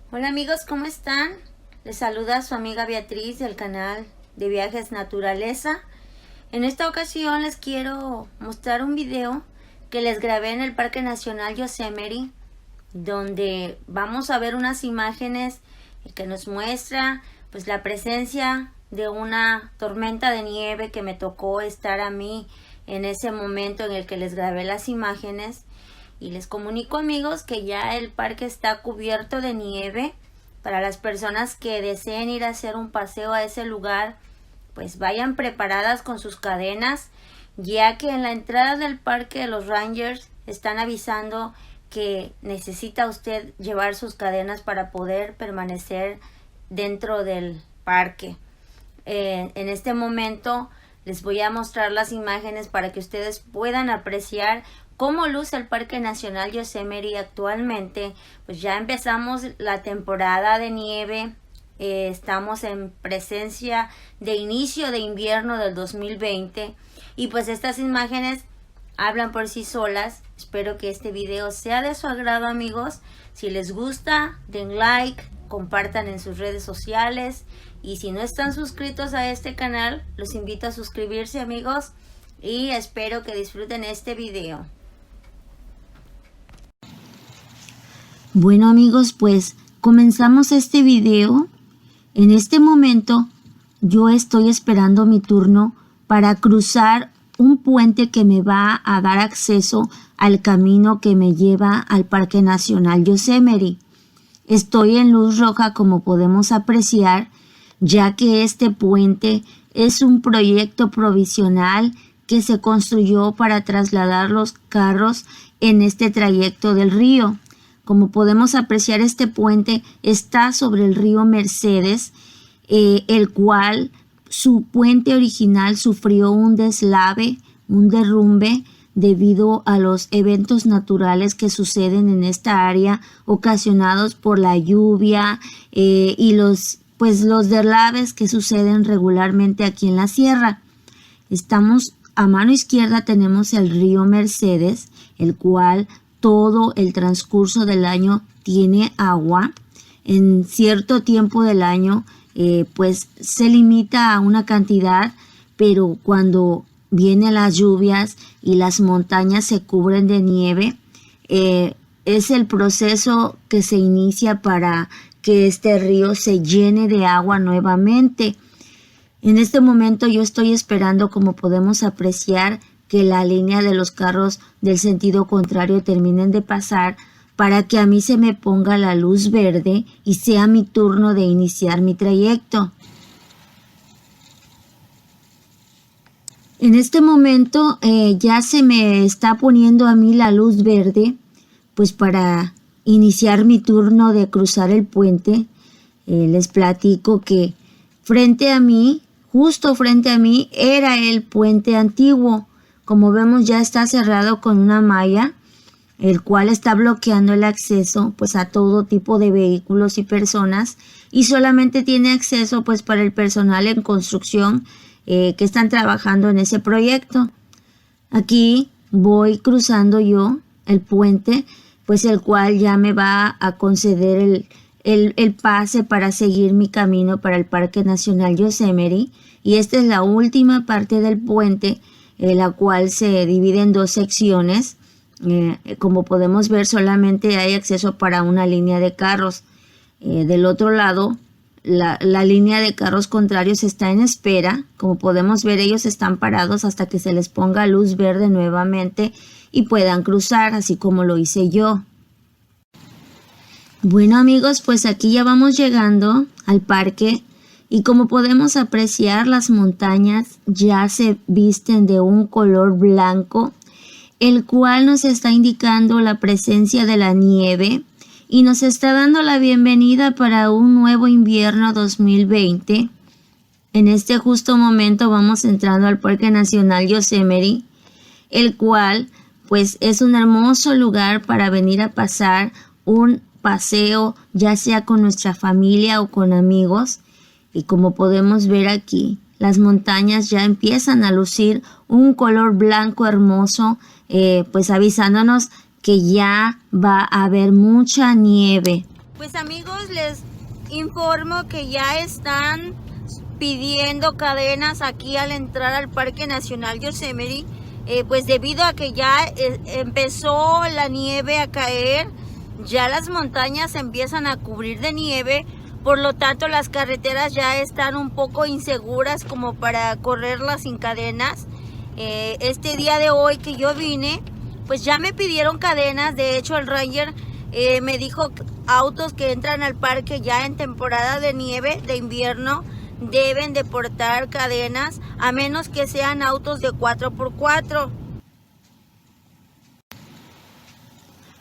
Hola amigos, ¿cómo están? Les saluda su amiga Beatriz del canal de Viajes Naturaleza. En esta ocasión les quiero mostrar un video que les grabé en el Parque Nacional Yosemite, donde vamos a ver unas imágenes que nos muestra pues la presencia de una tormenta de nieve que me tocó estar a mí en ese momento en el que les grabé las imágenes. Y les comunico, amigos, que ya el parque está cubierto de nieve. Para las personas que deseen ir a hacer un paseo a ese lugar, pues vayan preparadas con sus cadenas, ya que en la entrada del parque los Rangers están avisando que necesita usted llevar sus cadenas para poder permanecer dentro del parque. En este momento les voy a mostrar las imágenes para que ustedes puedan apreciar cómo luce el Parque Nacional Yosemite actualmente. Pues ya empezamos la temporada de nieve, estamos en presencia de inicio de invierno del 2020 y pues estas imágenes hablan por sí solas. Espero que este video sea de su agrado, amigos. Si les gusta, den like, compartan en sus redes sociales y si no están suscritos a este canal, los invito a suscribirse, amigos, y espero que disfruten este video. Bueno amigos, pues comenzamos este video. En este momento yo estoy esperando mi turno para cruzar un puente que me va a dar acceso al camino que me lleva al Parque Nacional Yosemite. Estoy en luz roja, como podemos apreciar, ya que este puente es un proyecto provisional que se construyó para trasladar los carros en este trayecto del río. Como podemos apreciar, este puente está sobre el río Mercedes, el cual su puente original sufrió un deslave, un derrumbe debido a los eventos naturales que suceden en esta área ocasionados por la lluvia y los deslaves que suceden regularmente aquí en la sierra. Estamos a mano izquierda, tenemos el río Mercedes, el cual todo el transcurso del año tiene agua. En cierto tiempo del año pues se limita a una cantidad, pero cuando vienen las lluvias y las montañas se cubren de nieve, es el proceso que se inicia para que este río se llene de agua nuevamente. En este momento yo estoy esperando, como podemos apreciar, que la línea de los carros del sentido contrario terminen de pasar para que a mí se me ponga la luz verde y sea mi turno de iniciar mi trayecto. En este momento ya se me está poniendo a mí la luz verde, pues para iniciar mi turno de cruzar el puente. Les platico que frente a mí, justo frente a mí, era el puente antiguo. Como vemos, ya está cerrado con una malla, el cual está bloqueando el acceso pues a todo tipo de vehículos y personas, y solamente tiene acceso pues para el personal en construcción que están trabajando en ese proyecto. Aquí voy cruzando yo el puente, pues el cual ya me va a conceder el pase para seguir mi camino para el Parque Nacional Yosemite. Y esta es la última parte del puente, la cual se divide en dos secciones. Como podemos ver, solamente hay acceso para una línea de carros. Del otro lado, la línea de carros contrarios está en espera. Como podemos ver, ellos están parados hasta que se les ponga luz verde nuevamente y puedan cruzar, así como lo hice yo. Bueno amigos, pues aquí ya vamos llegando al parque. Y como podemos apreciar, las montañas ya se visten de un color blanco, el cual nos está indicando la presencia de la nieve y nos está dando la bienvenida para un nuevo invierno 2020. En este justo momento vamos entrando al Parque Nacional Yosemite, el cual pues es un hermoso lugar para venir a pasar un paseo, ya sea con nuestra familia o con amigos. Y como podemos ver aquí, las montañas ya empiezan a lucir un color blanco hermoso, pues avisándonos que ya va a haber mucha nieve. Pues amigos, les informo que ya están pidiendo cadenas aquí al entrar al Parque Nacional Yosemite, pues debido a que ya empezó la nieve a caer, ya las montañas se empiezan a cubrir de nieve, por lo tanto las carreteras ya están un poco inseguras como para correrlas sin cadenas. Este día de hoy que yo vine, pues ya me pidieron cadenas. De hecho el ranger me dijo autos que entran al parque ya en temporada de nieve, de invierno, deben de portar cadenas, a menos que sean autos de 4x4.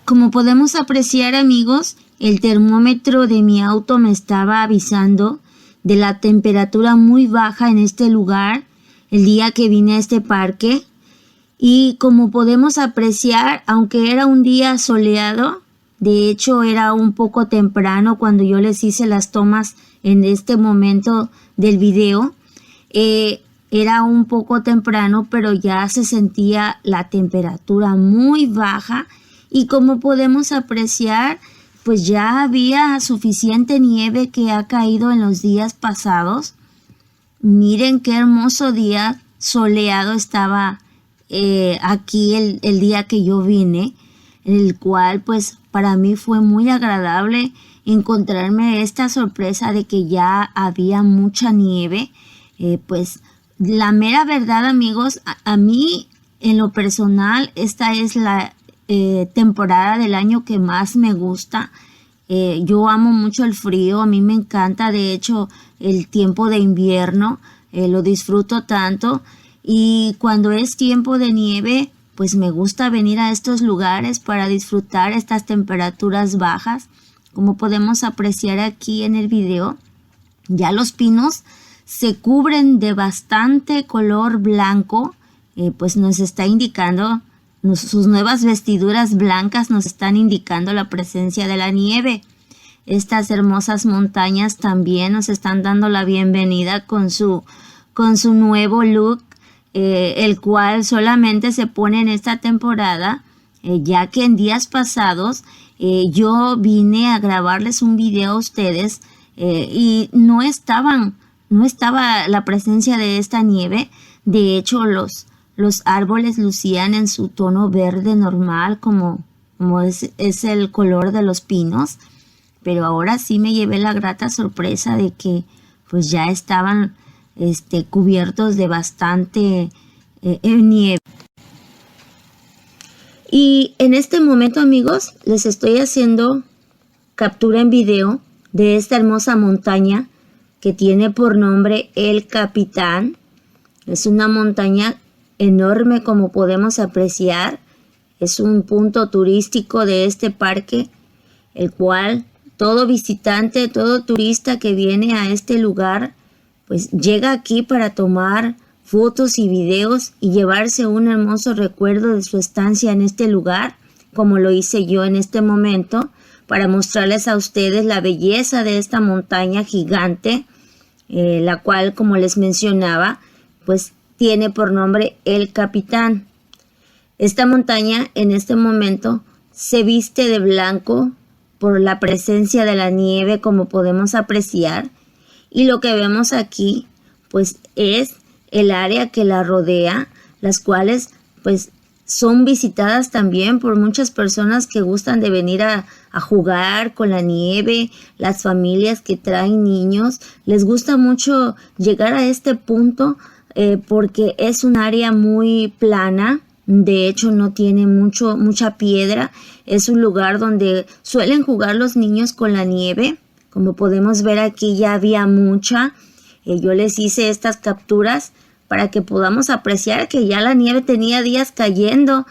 Como podemos apreciar, amigos, el termómetro de mi auto me estaba avisando de la temperatura muy baja en este lugar el día que vine a este parque. Y como podemos apreciar, aunque era un día soleado, de hecho era un poco temprano cuando yo les hice las tomas en este momento del video, era un poco temprano, pero ya se sentía la temperatura muy baja y como podemos apreciar, pues ya había suficiente nieve que ha caído en los días pasados. Miren qué hermoso día soleado estaba aquí el día que yo vine, el cual pues para mí fue muy agradable encontrarme esta sorpresa de que ya había mucha nieve. Pues la mera verdad, amigos, a mí en lo personal esta es la temporada del año que más me gusta. Yo amo mucho el frío, a mí me encanta, de hecho el tiempo de invierno lo disfruto tanto, y cuando es tiempo de nieve pues me gusta venir a estos lugares para disfrutar estas temperaturas bajas. Como podemos apreciar aquí en el video, ya los pinos se cubren de bastante color blanco, pues nos está indicando, sus nuevas vestiduras blancas nos están indicando la presencia de la nieve. Estas hermosas montañas también nos están dando la bienvenida con su nuevo look, el cual solamente se pone en esta temporada, ya que en días pasados yo vine a grabarles un video a ustedes y no estaba la presencia de esta nieve. De hecho los árboles lucían en su tono verde normal como es el color de los pinos, pero ahora sí me llevé la grata sorpresa de que pues ya estaban cubiertos de bastante nieve. Y en este momento, amigos, les estoy haciendo captura en video de esta hermosa montaña que tiene por nombre El Capitán. Es una montaña enorme, como podemos apreciar. Es un punto turístico de este parque, el cual todo visitante, todo turista que viene a este lugar, pues llega aquí para tomar fotos y videos y llevarse un hermoso recuerdo de su estancia en este lugar, como lo hice yo en este momento, para mostrarles a ustedes la belleza de esta montaña gigante, la cual, como les mencionaba, pues tiene por nombre El Capitán. Esta montaña en este momento se viste de blanco por la presencia de la nieve, como podemos apreciar, y lo que vemos aquí pues es el área que la rodea, las cuales pues son visitadas también por muchas personas que gustan de venir a jugar con la nieve. Las familias que traen niños les gusta mucho llegar a este punto porque es un área muy plana. De hecho no tiene mucha piedra. Es un lugar donde suelen jugar los niños con la nieve. Como podemos ver aquí ya había mucha. Yo les hice estas capturas para que podamos apreciar que ya la nieve tenía días cayendo.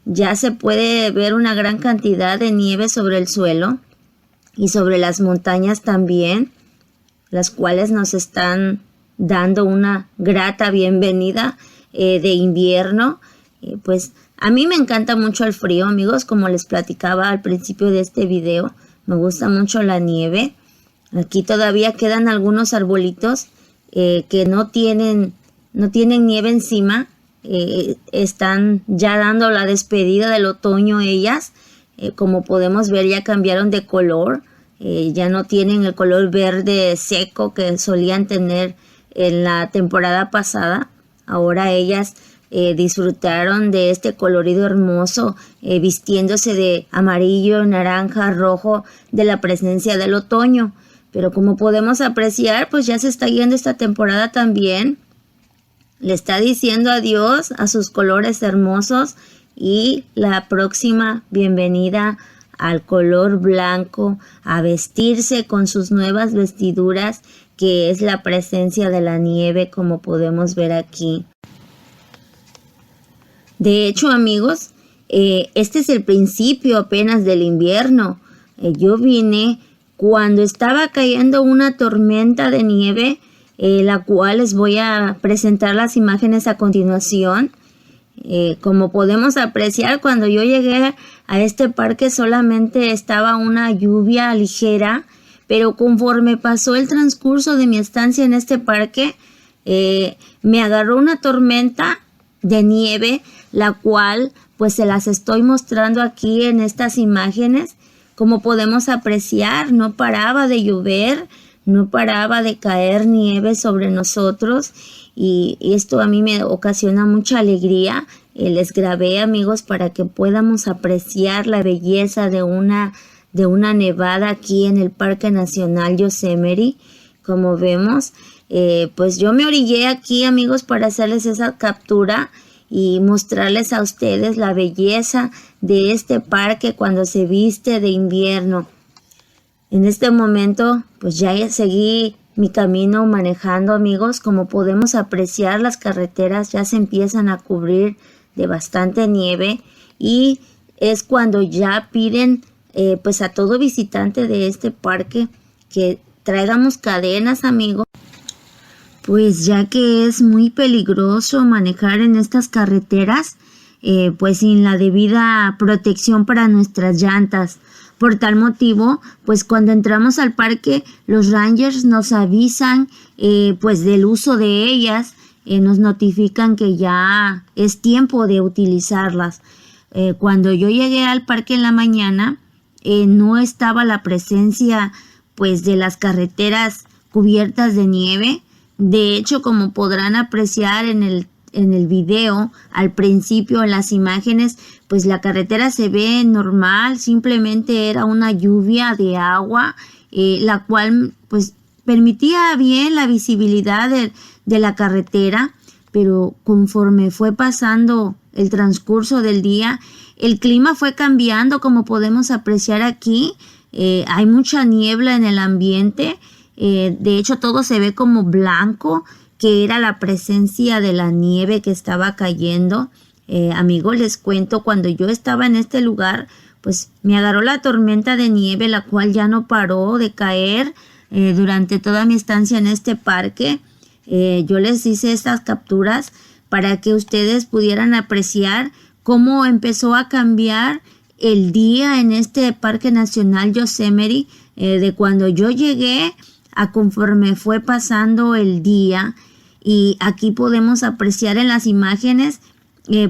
Ya se puede ver una gran cantidad de nieve sobre el suelo y sobre las montañas también, las cuales nos están dando una grata bienvenida de invierno. Pues a mí me encanta mucho el frío, amigos, como les platicaba al principio de este video. Me gusta mucho la nieve. Aquí todavía quedan algunos arbolitos que no tienen nieve encima. Están ya dando la despedida del otoño ellas. Como podemos ver, ya cambiaron de color. Ya no tienen el color verde seco que solían tener en la temporada pasada. Ahora ellas disfrutaron de este colorido hermoso, vistiéndose de amarillo, naranja, rojo, de la presencia del otoño. Pero como podemos apreciar, pues ya se está yendo esta temporada también. Le está diciendo adiós a sus colores hermosos y la próxima bienvenida al color blanco, a vestirse con sus nuevas vestiduras, que es la presencia de la nieve, como podemos ver aquí. De hecho, amigos, este es el principio apenas del invierno. Yo vine cuando estaba cayendo una tormenta de nieve, la cual les voy a presentar las imágenes a continuación. Como podemos apreciar, cuando yo llegué a este parque solamente estaba una lluvia ligera, pero conforme pasó el transcurso de mi estancia en este parque, me agarró una tormenta de nieve, la cual pues se las estoy mostrando aquí en estas imágenes. Como podemos apreciar, no paraba de llover, no paraba de caer nieve sobre nosotros, y esto a mí me ocasiona mucha alegría. Les grabé, amigos, para que podamos apreciar la belleza de una nevada aquí en el Parque Nacional Yosemite. Como vemos, pues yo me orillé aquí, amigos, para hacerles esa captura y mostrarles a ustedes la belleza de este parque cuando se viste de invierno. En este momento, pues ya seguí mi camino manejando, amigos. Como podemos apreciar, las carreteras ya se empiezan a cubrir de bastante nieve, y es cuando ya piden pues a todo visitante de este parque que traigamos cadenas, amigos, pues ya que es muy peligroso manejar en estas carreteras, pues sin la debida protección para nuestras llantas. Por tal motivo, pues cuando entramos al parque, los rangers nos avisan pues del uso de ellas, nos notifican que ya es tiempo de utilizarlas. Cuando yo llegué al parque en la mañana, no estaba la presencia pues de las carreteras cubiertas de nieve. De hecho, como podrán apreciar en el video, al principio en las imágenes, pues la carretera se ve normal, simplemente era una lluvia de agua, la cual pues permitía bien la visibilidad de la carretera, pero conforme fue pasando el transcurso del día, el clima fue cambiando, como podemos apreciar aquí. Hay mucha niebla en el ambiente, de hecho todo se ve como blanco, que era la presencia de la nieve que estaba cayendo. Amigos, les cuento, cuando yo estaba en este lugar, pues me agarró la tormenta de nieve, la cual ya no paró de caer durante toda mi estancia en este parque. Yo les hice estas capturas para que ustedes pudieran apreciar cómo empezó a cambiar el día en este Parque Nacional Yosemite, de cuando yo llegué a conforme fue pasando el día. Y aquí podemos apreciar en las imágenes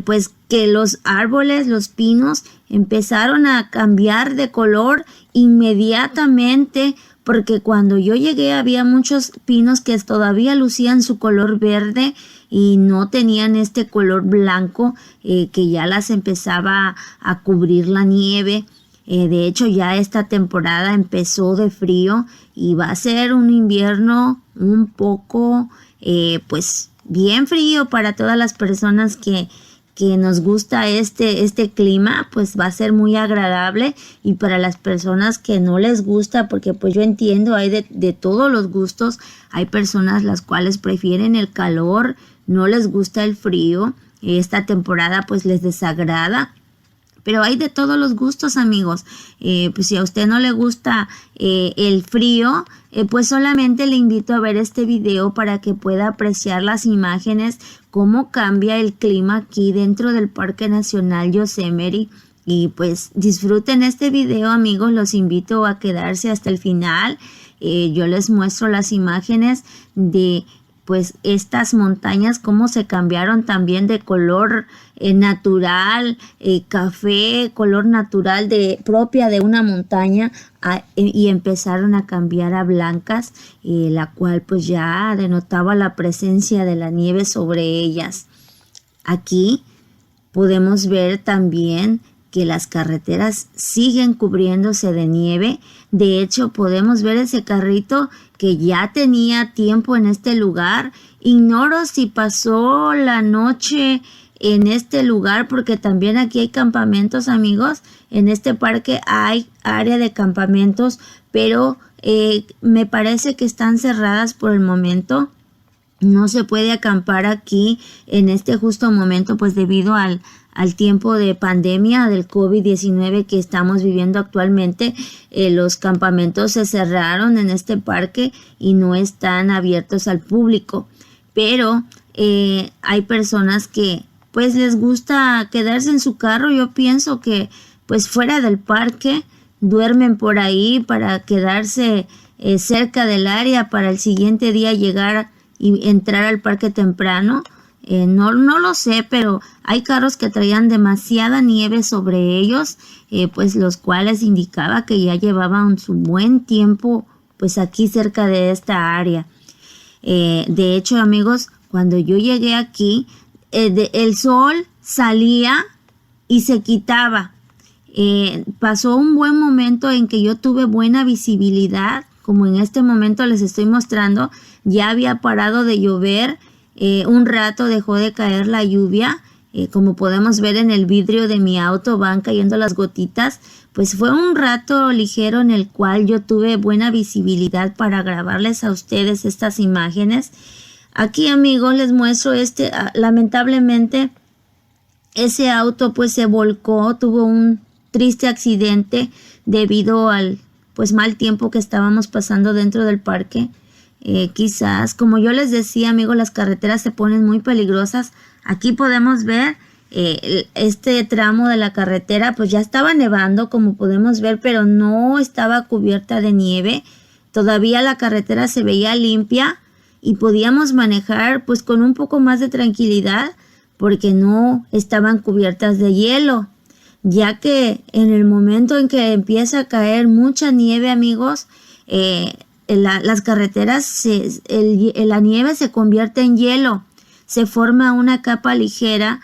pues que los árboles, los pinos, empezaron a cambiar de color inmediatamente, porque cuando yo llegué había muchos pinos que todavía lucían su color verde y no tenían este color blanco, que ya las empezaba a cubrir la nieve. De hecho, ya esta temporada empezó de frío y va a ser un invierno un poco pues bien frío para todas las personas que nos gusta este clima. Pues va a ser muy agradable, y para las personas que no les gusta, porque pues yo entiendo, hay de todos los gustos. Hay personas las cuales prefieren el calor, no les gusta el frío, esta temporada pues les desagrada. Pero hay de todos los gustos, amigos. Pues si a usted no le gusta el frío, pues solamente le invito a ver este video para que pueda apreciar las imágenes, cómo cambia el clima aquí dentro del Parque Nacional Yosemite. Y pues disfruten este video, amigos. Los invito a quedarse hasta el final. Yo les muestro las imágenes de pues estas montañas cómo se cambiaron también de color natural, café, color natural propia de una montaña, y empezaron a cambiar a blancas, la cual pues ya denotaba la presencia de la nieve sobre ellas. Aquí podemos ver también que las carreteras siguen cubriéndose de nieve. De hecho, podemos ver ese carrito que ya tenía tiempo en este lugar. Ignoro si pasó la noche en este lugar, porque también aquí hay campamentos, amigos. En este parque hay área de campamentos, pero me parece que están cerradas por el momento. No se puede acampar aquí en este justo momento, pues debido al tiempo de pandemia del COVID-19 que estamos viviendo actualmente. Los campamentos se cerraron en este parque y no están abiertos al público. Pero hay personas que pues les gusta quedarse en su carro. Yo pienso que pues fuera del parque duermen por ahí para quedarse cerca del área para el siguiente día llegar y entrar al parque temprano. No lo sé, pero hay carros que traían demasiada nieve sobre ellos, pues los cuales indicaba que ya llevaban su buen tiempo pues aquí cerca de esta área. De hecho, amigos, cuando yo llegué aquí, el sol salía y se quitaba. Pasó un buen momento en que yo tuve buena visibilidad, como en este momento les estoy mostrando. Ya había parado de llover, un rato dejó de caer la lluvia, como podemos ver en el vidrio de mi auto van cayendo las gotitas. Pues fue un rato ligero en el cual yo tuve buena visibilidad para grabarles a ustedes estas imágenes. Aquí, amigos, les muestro lamentablemente ese auto pues se volcó, tuvo un triste accidente debido al pues mal tiempo que estábamos pasando dentro del parque. Quizás, como yo les decía, amigos, las carreteras se ponen muy peligrosas. Aquí podemos ver este tramo de la carretera, pues ya estaba nevando, como podemos ver, pero no estaba cubierta de nieve. Todavía la carretera se veía limpia y podíamos manejar pues con un poco más de tranquilidad porque no estaban cubiertas de hielo. Ya que en el momento en que empieza a caer mucha nieve, amigos, las carreteras, la nieve se convierte en hielo. Se forma una capa ligera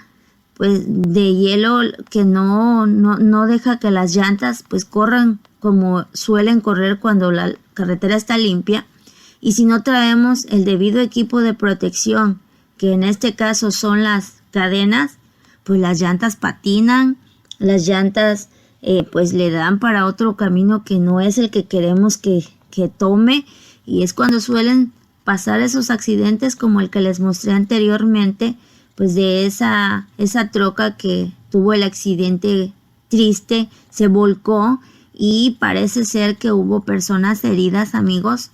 pues de hielo que no deja que las llantas pues corran como suelen correr cuando la carretera está limpia. Y si no traemos el debido equipo de protección, que en este caso son las cadenas, pues las llantas patinan, las llantas pues le dan para otro camino que no es el que queremos que tome, y es cuando suelen pasar esos accidentes como el que les mostré anteriormente, pues de esa troca que tuvo el accidente triste, se volcó y parece ser que hubo personas heridas, amigos.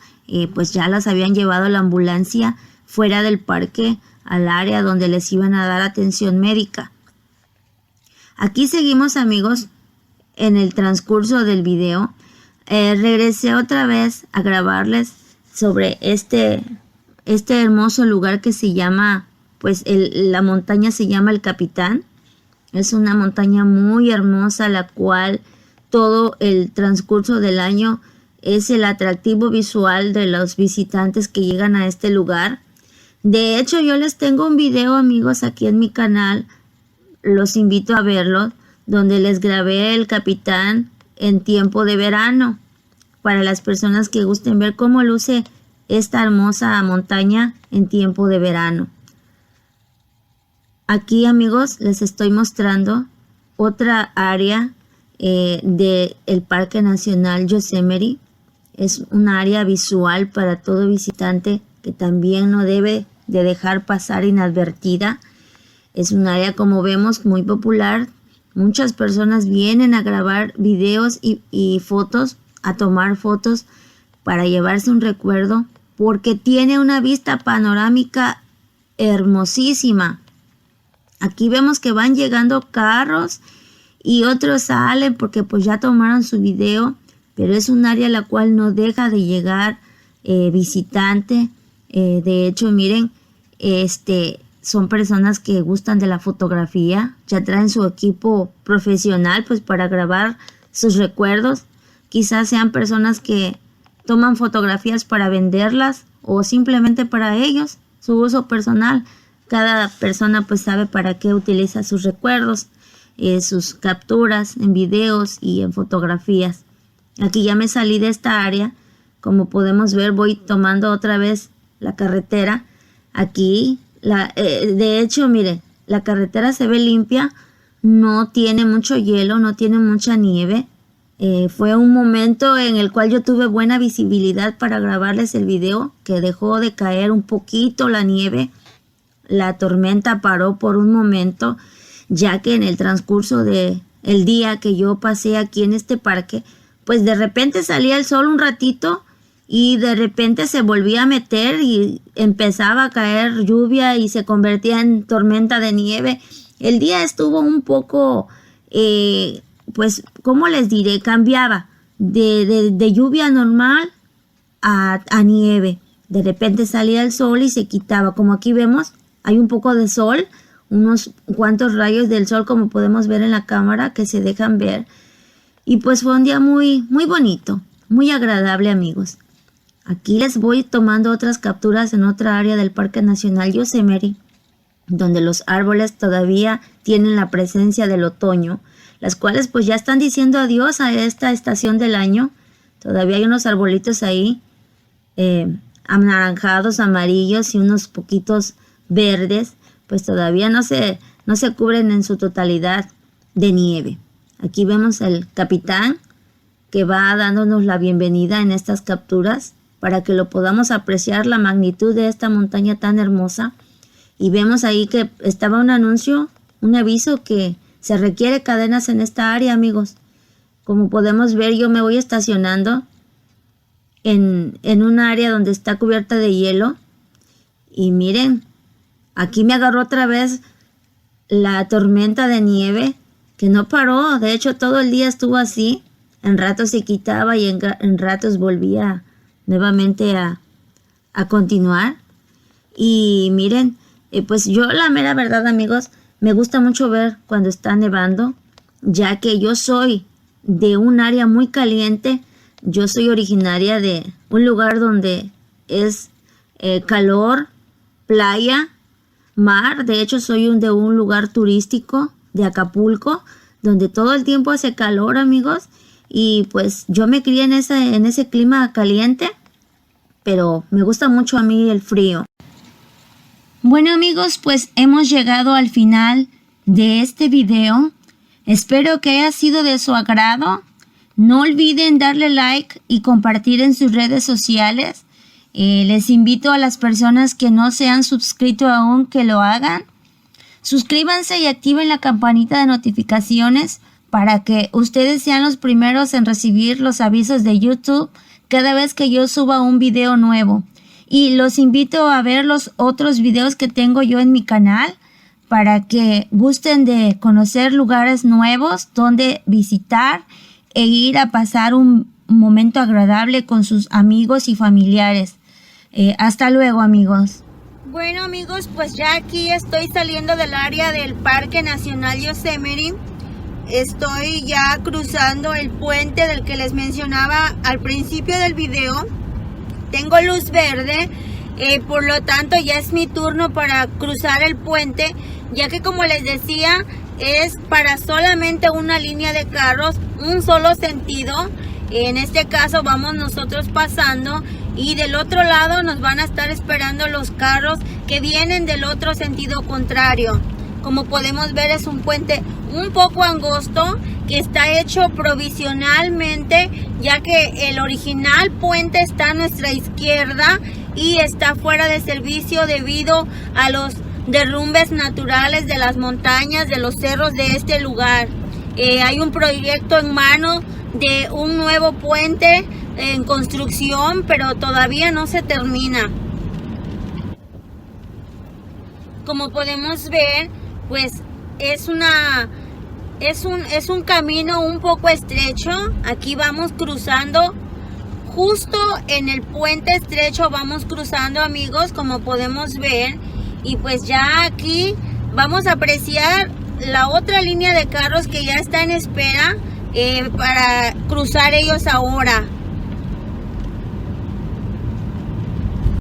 Pues ya las habían llevado a la ambulancia fuera del parque al área donde les iban a dar atención médica. Aquí seguimos, amigos, en el transcurso del video. Regresé otra vez a grabarles sobre este hermoso lugar que se llama, pues la montaña se llama El Capitán. Es una montaña muy hermosa, la cual todo el transcurso del año es el atractivo visual de los visitantes que llegan a este lugar. De hecho, yo les tengo un video, amigos, aquí en mi canal. Los invito a verlo, donde les grabé El Capitán en tiempo de verano, para las personas que gusten ver cómo luce esta hermosa montaña en tiempo de verano. Aquí, amigos, les estoy mostrando otra área del Parque Nacional Yosemite. Es un área visual para todo visitante que también no debe de dejar pasar inadvertida. Es un área, como vemos, muy popular. Muchas personas vienen a grabar videos y fotos, a tomar fotos para llevarse un recuerdo, porque tiene una vista panorámica hermosísima. Aquí vemos que van llegando carros y otros salen porque pues ya tomaron su video, pero es un área a la cual no deja de llegar visitante. De hecho, miren, son personas que gustan de la fotografía, ya traen su equipo profesional pues para grabar sus recuerdos. Quizás sean personas que toman fotografías para venderlas o simplemente para ellos, su uso personal. Cada persona pues sabe para qué utiliza sus recuerdos, sus capturas en videos y en fotografías. Aquí ya me salí de esta área. Como podemos ver, voy tomando otra vez la carretera. Aquí, de hecho, mire, la carretera se ve limpia, no tiene mucho hielo, no tiene mucha nieve. Fue un momento en el cual yo tuve buena visibilidad para grabarles el video, que dejó de caer un poquito la nieve. La tormenta paró por un momento, ya que en el transcurso del día que yo pasé aquí en este parque, pues de repente salía el sol un ratito y de repente se volvía a meter y empezaba a caer lluvia y se convertía en tormenta de nieve. El día estuvo un poco, pues, ¿cómo les diré? Cambiaba de lluvia normal a nieve. De repente salía el sol y se quitaba. Como aquí vemos, hay un poco de sol, unos cuantos rayos del sol como podemos ver en la cámara que se dejan ver. Y pues fue un día muy, muy bonito, muy agradable, amigos. Aquí les voy tomando otras capturas en otra área del Parque Nacional Yosemite, donde los árboles todavía tienen la presencia del otoño, las cuales pues ya están diciendo adiós a esta estación del año. Todavía hay unos arbolitos ahí, anaranjados, amarillos y unos poquitos verdes, pues todavía no se cubren en su totalidad de nieve. Aquí vemos el capitán que va dándonos la bienvenida en estas capturas para que lo podamos apreciar la magnitud de esta montaña tan hermosa. Y vemos ahí que estaba un anuncio, un aviso que se requiere cadenas en esta área, amigos. Como podemos ver, yo me voy estacionando en un área donde está cubierta de hielo. Y miren, aquí me agarró otra vez la tormenta de nieve, que no paró. De hecho, todo el día estuvo así. En ratos se quitaba y en ratos volvía nuevamente a continuar. Y miren, pues yo la mera verdad, amigos, me gusta mucho ver cuando está nevando, ya que yo soy de un área muy caliente. Yo soy originaria de un lugar donde es calor, playa, mar. De hecho, soy de un lugar turístico de Acapulco, donde todo el tiempo hace calor, amigos. Y pues yo me crié en ese clima caliente, pero me gusta mucho a mí el frío. Bueno, amigos, pues hemos llegado al final de este video. Espero que haya sido de su agrado. No olviden darle like y compartir en sus redes sociales. Les invito a las personas que no se han suscrito aún que lo hagan. Suscríbanse y activen la campanita de notificaciones para que ustedes sean los primeros en recibir los avisos de YouTube cada vez que yo suba un video nuevo. Y los invito a ver los otros videos que tengo yo en mi canal para que gusten de conocer lugares nuevos donde visitar e ir a pasar un momento agradable con sus amigos y familiares. Hasta luego, amigos. Bueno, amigos, pues ya aquí estoy saliendo del área del Parque Nacional Yosemite. Estoy ya cruzando el puente del que les mencionaba al principio del video. Tengo luz verde, por lo tanto ya es mi turno para cruzar el puente, ya que como les decía, es para solamente una línea de carros, un solo sentido. En este caso vamos nosotros pasando y del otro lado nos van a estar esperando los carros que vienen del otro sentido contrario. Como podemos ver, es un puente un poco angosto que está hecho provisionalmente, ya que el original puente está a nuestra izquierda y está fuera de servicio debido a los derrumbes naturales de las montañas, de los cerros de este lugar. Hay un proyecto en mano de un nuevo puente en construcción, pero todavía no se termina. Como podemos ver, pues es un camino un poco estrecho. Aquí vamos cruzando justo en el puente estrecho vamos cruzando, amigos, como podemos ver. Y pues ya aquí vamos a apreciar la otra línea de carros que ya está en espera para cruzar ellos ahora.